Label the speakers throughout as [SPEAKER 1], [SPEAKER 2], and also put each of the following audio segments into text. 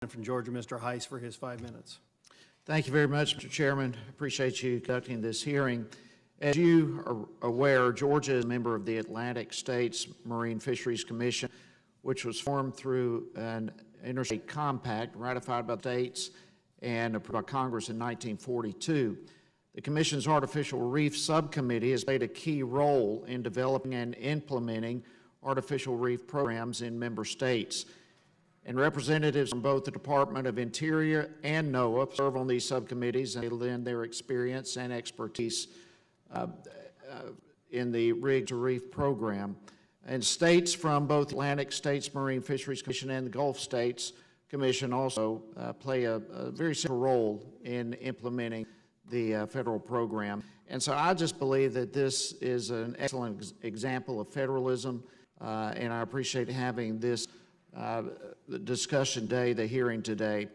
[SPEAKER 1] From Georgia, Mr. Hice, for his 5 minutes.
[SPEAKER 2] Thank you very much, Mr. Chairman. Appreciate you conducting this hearing. As you are aware, Georgia is a member of the Atlantic States Marine Fisheries Commission, which was formed through an interstate compact ratified by the states and approved by Congress in 1942. The Commission's Artificial Reef Subcommittee has played a key role in developing and implementing artificial reef programs in member states. And representatives from both the Department of Interior and NOAA serve on these subcommittees, and they lend their experience and expertise in the Rigs to Reef program. And states from both Atlantic States Marine Fisheries Commission and the Gulf States Commission also play a very central role in implementing the federal program. And so I just believe that this is an excellent example of federalism, and I appreciate having this the discussion day, the hearing today.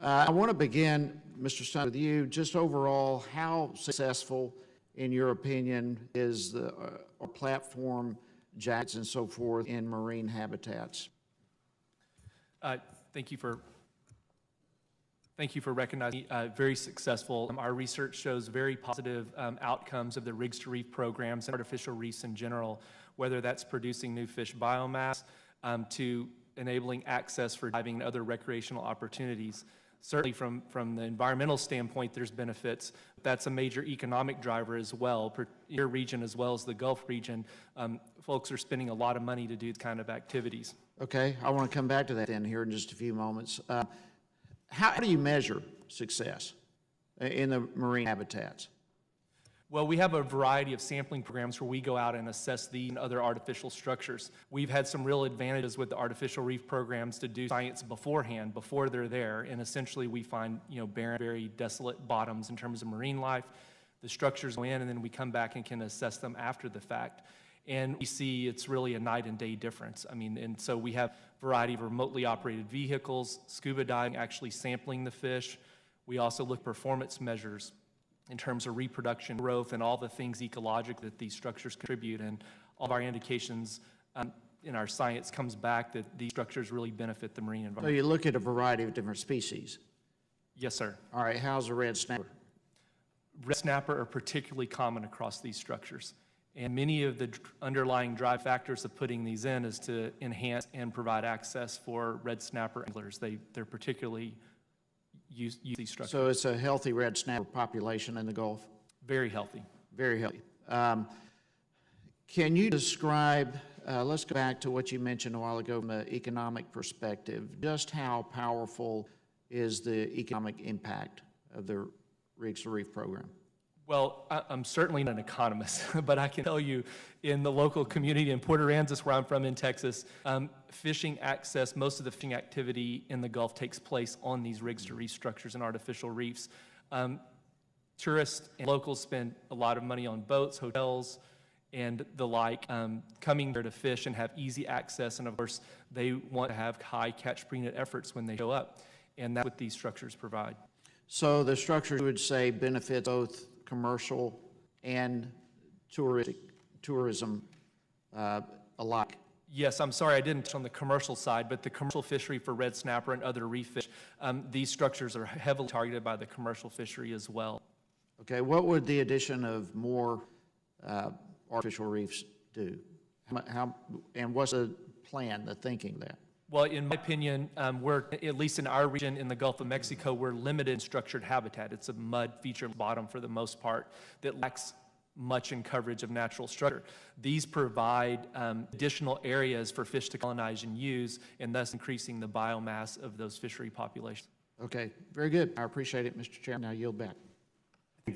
[SPEAKER 2] I want to begin, Mr. Stein, with you. Just overall, how successful, in your opinion, is the platform jackets and so forth in marine habitats?
[SPEAKER 3] Thank you for recognizing me. Very successful. Our research shows very positive outcomes of the Rigs to Reef programs and artificial reefs in general, whether that's producing new fish biomass to enabling access for diving and other recreational opportunities. Certainly from the environmental standpoint, there's benefits. That's a major economic driver as well. Your region as well as the Gulf region, folks are spending a lot of money to do these kind of activities.
[SPEAKER 2] Okay, I want to come back to that then here in just a few moments. How do you measure success in the marine habitats?
[SPEAKER 3] Well, we have a variety of sampling programs where we go out and assess these and other artificial structures. We've had some real advantages with the artificial reef programs to do science beforehand, before they're there, and essentially we find, barren, very desolate bottoms in terms of marine life. The structures go in, and then we come back and can assess them after the fact. And we see it's really a night and day difference. And so we have a variety of remotely operated vehicles, scuba diving, actually sampling the fish. We also look at performance measures in terms of reproduction, growth, and all the things ecologically that these structures contribute. And all of our indications in our science comes back that these structures really benefit the marine environment.
[SPEAKER 2] So you look at a variety of different species?
[SPEAKER 3] Yes, sir.
[SPEAKER 2] All right, how's the red snapper?
[SPEAKER 3] Red snapper are particularly common across these structures. And many of the underlying drive factors of putting these in is to enhance and provide access for red snapper anglers. They're particularly use these structures.
[SPEAKER 2] So it's a healthy red snapper population in the Gulf?
[SPEAKER 3] Very healthy.
[SPEAKER 2] Very healthy. Can you describe, let's go back to what you mentioned a while ago from an economic perspective, just how powerful is the economic impact of the Rigs to Reef program?
[SPEAKER 3] Well, I'm certainly not an economist, but I can tell you in the local community in Port Aransas, where I'm from in Texas, fishing access, most of the fishing activity in the Gulf takes place on these Rigs to Reef structures and artificial reefs. Tourists and locals spend a lot of money on boats, hotels, and the like, coming there to fish and have easy access, and of course, they want to have high catch per unit efforts when they show up, and that's what these structures provide.
[SPEAKER 2] So the structures would say benefit both commercial and tourism alike.
[SPEAKER 3] Yes, I'm sorry I didn't touch on the commercial side, but the commercial fishery for red snapper and other reef fish, these structures are heavily targeted by the commercial fishery as well.
[SPEAKER 2] Okay, what would the addition of more artificial reefs do? And what's the plan, the thinking there?
[SPEAKER 3] Well, in my opinion, we're, at least in our region in the Gulf of Mexico, we're limited in structured habitat. It's a mud feature bottom for the most part that lacks much in coverage of natural structure. These provide additional areas for fish to colonize and use, and thus increasing the biomass of those fishery populations.
[SPEAKER 2] Okay, very good. I appreciate it, Mr. Chairman. Now yield back.